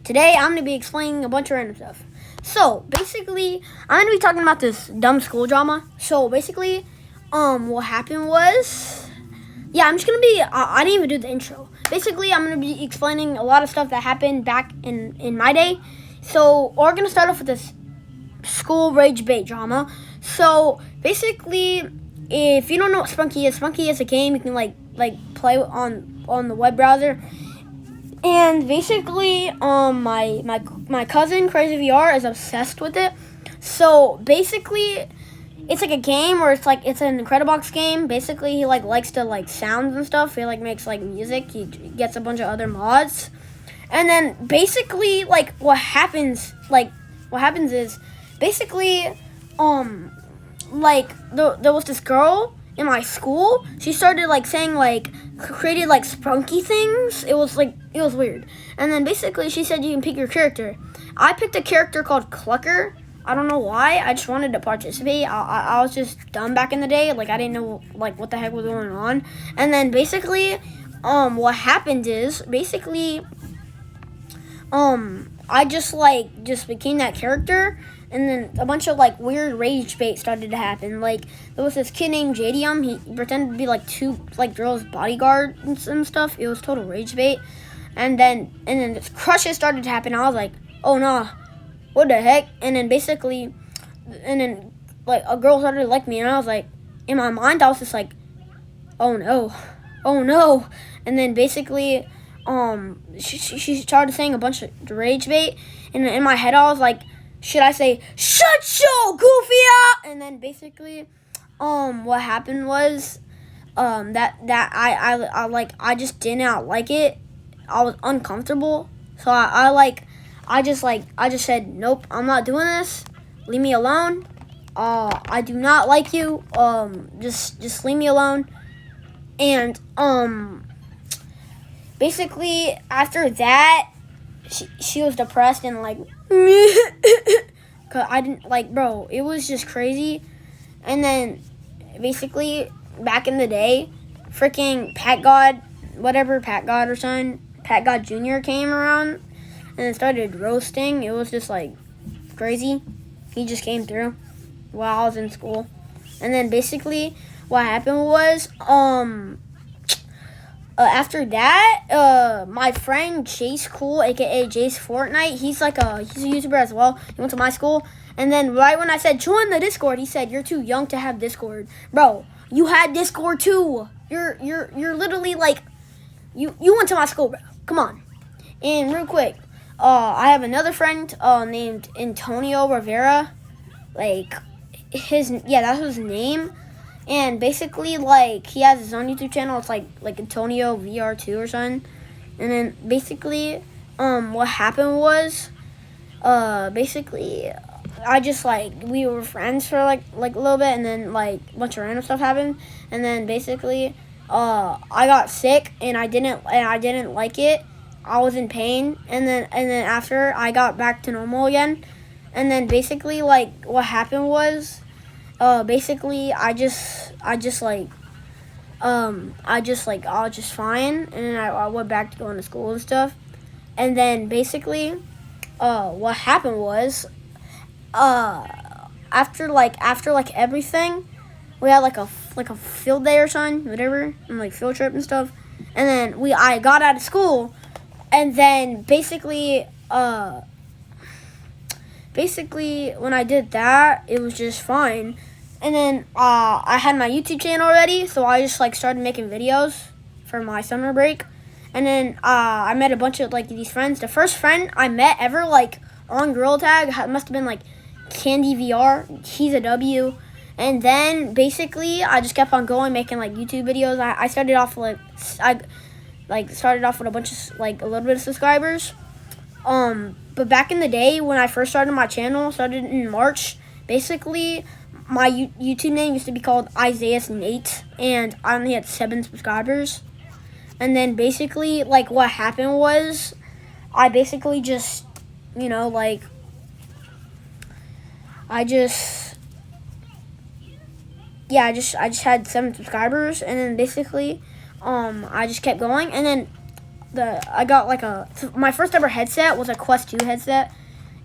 Today I'm going to be explaining a bunch of random stuff. So, basically, I'm going to be talking about this dumb school drama. So, basically, what happened was, I'm just going to be, I didn't even do the intro. Basically, I'm going to be explaining a lot of stuff that happened back in my day. So, we're going to start off with this school rage bait drama. So, basically, if you don't know what Spunky is a game you can like play on the web browser. And basically, my cousin Crazy VR is obsessed with it. So basically, it's like a game where it's an Incredibox game. Basically, he likes to sounds and stuff. He makes music. He gets a bunch of other mods, and then basically what happens is basically there was this girl in my school. She started saying created spunky things. It was weird. And then basically she said you can pick your character. I picked a character called Clucker. I don't know why. I just wanted to participate. I was just dumb back in the day. I didn't know what the heck was going on. And then basically what happened is basically I just became that character. And then a bunch of weird rage bait started to happen. There was this kid named Jadium. He pretended to be two girls' bodyguards and stuff. It was total rage bait. And then this crushes started to happen. I was like, oh no, what the heck? And then basically, a girl started to like me, and I was like, in my mind I was just like, oh no. And then basically, she started saying a bunch of rage bait, and in my head I was like, should I say, shut your goofy up? And then basically, what happened was, that I just did not like it. I was uncomfortable. So I just said, nope, I'm not doing this. Leave me alone. I do not like you. Just leave me alone. And, basically, after that, she was depressed and cause I didn't bro, it was just crazy. And then basically back in the day, freaking Pat God or something, Pat God Jr. came around and started roasting. It was just crazy. He just came through while I was in school. And then basically what happened was after that, my friend Chase Cool, aka Jace Fortnite, he's a YouTuber as well. He went to my school, and then right when I said join the Discord, he said you're too young to have Discord, bro. You had Discord too. You're literally you went to my school, bro. Come on. And real quick, I have another friend named Antonio Rivera. That was his name. And basically, he has his own YouTube channel. It's like Antonio VR2 or something. And then basically, what happened was, basically, I just we were friends for a little bit, and then a bunch of random stuff happened. And then basically, I got sick, and I didn't like it. I was in pain, and then after I got back to normal again. And then basically, what happened was, basically, I was just fine, and then I went back to going to school and stuff. And then basically, what happened was, after everything, we had a field day or something, whatever, and field trip and stuff. And then I got out of school, and then basically when I did that, it was just fine. And then I had my YouTube channel already, so I just started making videos for my summer break. And then I met a bunch of these friends. The first friend I met ever on Girl Tag must have been Candy VR. He's a W. And then basically I just kept on going, making YouTube videos. I started off started off with a bunch of a little bit of subscribers. But back in the day when I first started my channel, started in March, basically my YouTube name used to be called Isaiah Nate, and I only had 7 subscribers. And then basically what happened was, I basically just I just had 7 subscribers, and then basically I just kept going. And then I got like my first ever headset was a Quest 2 headset.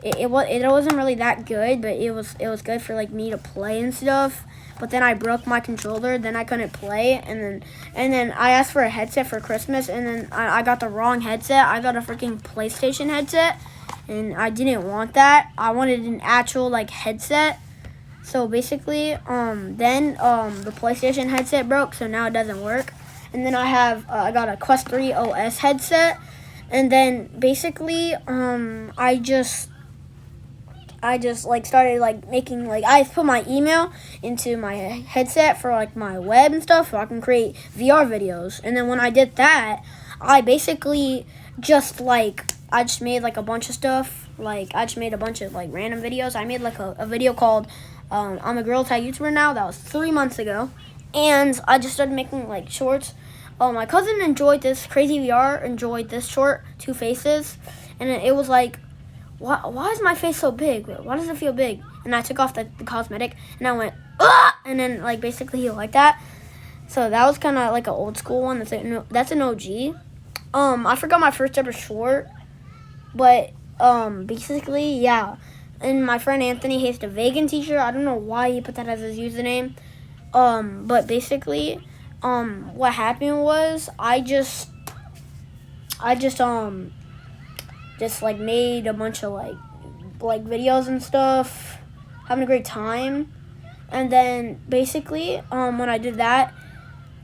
It wasn't really that good, but it was good for like me to play and stuff. But then I broke my controller, then I couldn't play, and then I asked for a headset for Christmas, and then I got the wrong headset. I got a freaking PlayStation headset, and I didn't want that. I wanted an actual like headset. So basically, then the PlayStation headset broke, so now it doesn't work. And then I got a Quest 3 OS headset, and then basically I just like started like making like I put my email into my headset for like my web and stuff so I can create VR videos. And then when I did that, I basically just made like a bunch of stuff. Like I just made a bunch of like random videos. I made like a video called I'm a Gorilla Tag YouTuber now. That was 3 months ago. And I just started making like shorts. My cousin enjoyed this. Crazy VR enjoyed this short, Two Faces. And it was like, why is my face so big? Why does it feel big? And I took off the cosmetic, and I went, ah! And then, like, basically he liked that. So that was kind of like an old school one. That's an OG. I forgot my first ever short. But, basically, yeah. And my friend Anthony hates a vegan t-shirt. I don't know why he put that as his username. But basically, what happened was I just like made a bunch of like videos and stuff, having a great time. And then basically, when I did that,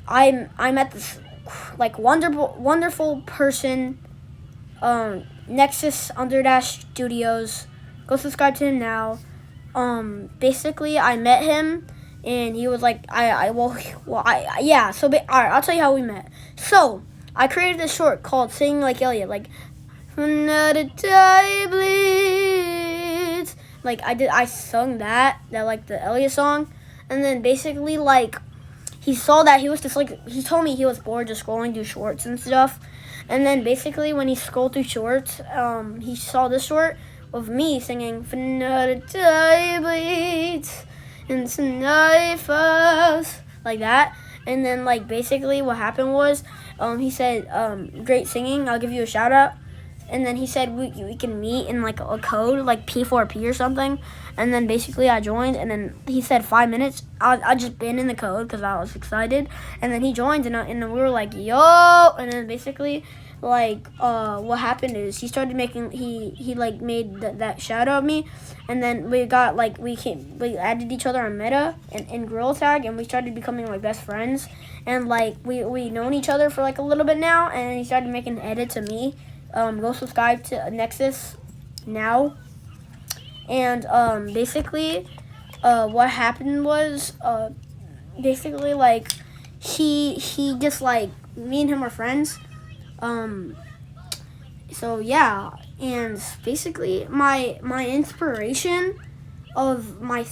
I met this like wonderful person, Nexus Underdash Studios. Go subscribe to him now. Basically, I met him, and he was like, yeah. So, alright, I'll tell you how we met. So, I created this short called "Sing Like Elliot," like. Another time bleeds. Like I sung that like the Elliot song, and then basically like he saw that he was just like he told me he was bored just scrolling through shorts and stuff, and then basically when he scrolled through shorts, he saw this short of me singing "Another time bleeds and tonight falls," like that, and then like basically what happened was he said great singing, I'll give you a shout out. And then he said we can meet in like a code, like P4P or something. And then basically I joined, and then he said 5 minutes. I just been in the code because I was excited. And then he joined, and we were like, yo. And then basically, like, what happened is he started making, he like made that shadow of me. And then we got like, we added each other on Meta and in Gorilla Tag, and we started becoming like best friends. And like, we known each other for like a little bit now, and he started making edits of me. Go subscribe to Nexus now. And basically, what happened was basically like he just like me and him were friends. So yeah, and basically my inspiration of my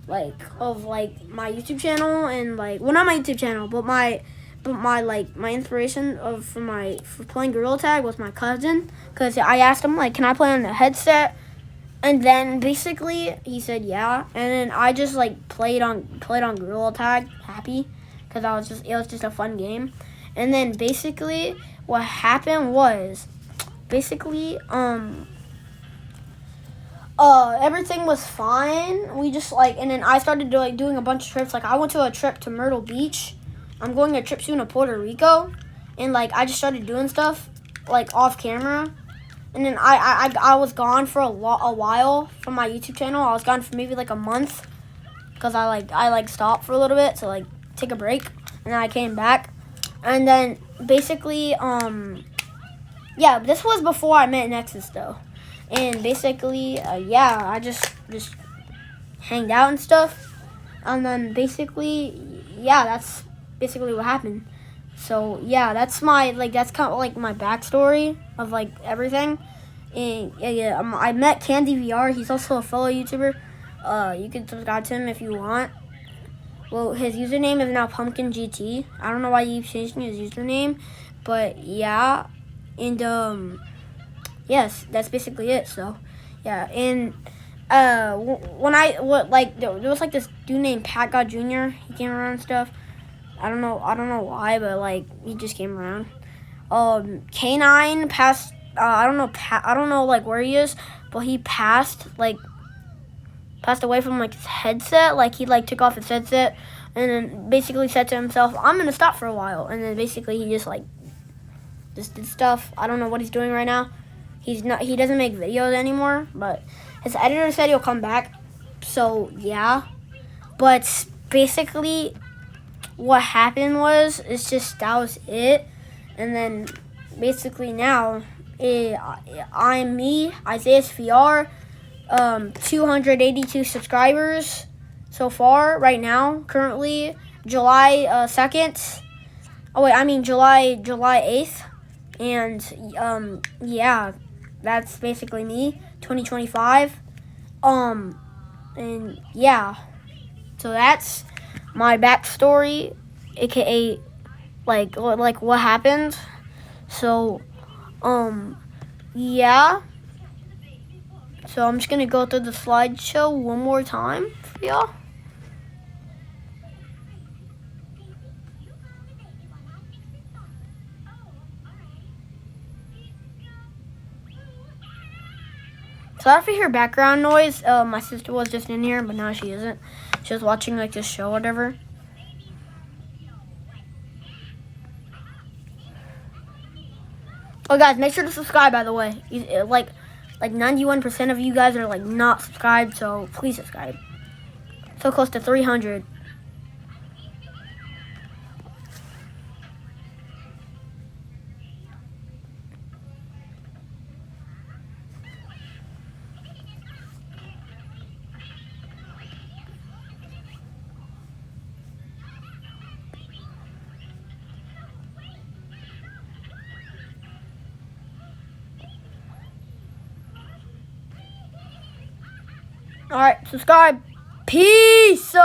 YouTube channel, and like, well, not my YouTube channel, but my inspiration for playing Gorilla Tag was my cousin, because I asked him like, can I play on the headset? And then basically he said yeah, and then I just like played on Gorilla Tag happy, because it was just a fun game. And then basically what happened was basically everything was fine. We just like, and then I started doing a bunch of trips. Like I went to a trip to Myrtle Beach. I'm going on a trip soon to Puerto Rico, and like I just started doing stuff like off camera, and then I was gone for a while from my YouTube channel. I was gone for maybe like a month, because I stopped for a little bit to like take a break, and then I came back, and then basically yeah, this was before I met Nexus though, and basically yeah, I just hanged out and stuff, and then basically yeah, that's basically what happened. So yeah, that's kind of like my backstory of like everything. And yeah, I met Candy VR. He's also a fellow YouTuber. You can subscribe to him if you want. Well, his username is now Pumpkin GT. I don't know why he keeps changing his username, but yeah, and yes, that's basically it. So yeah, and there was like this dude named Pat God Jr. He came around and stuff. I don't know why, but like he just came around. K9 passed. I don't know. I don't know like where he is, but he passed away from like his headset. Like he like took off his headset and then basically said to himself, "I'm gonna stop for a while." And then basically he just did stuff. I don't know what he's doing right now. He doesn't make videos anymore, but his editor said he'll come back. So yeah, but basically what happened was that was it. And then basically now I'm me, Isaiah VR, 282 subscribers so far right now, currently July 2nd. Oh wait, I mean July 8th. And yeah, that's basically me, 2025. And yeah, so that's my backstory, aka like what happened. So yeah. So I'm just gonna go through the slideshow one more time for y'all. Sorry if you hear background noise. My sister was just in here, but now she isn't. She was watching like this show or whatever. Oh, guys, make sure to subscribe. By the way, like 91% of you guys are like not subscribed, so please subscribe. So close to 300. All right, subscribe. Peace.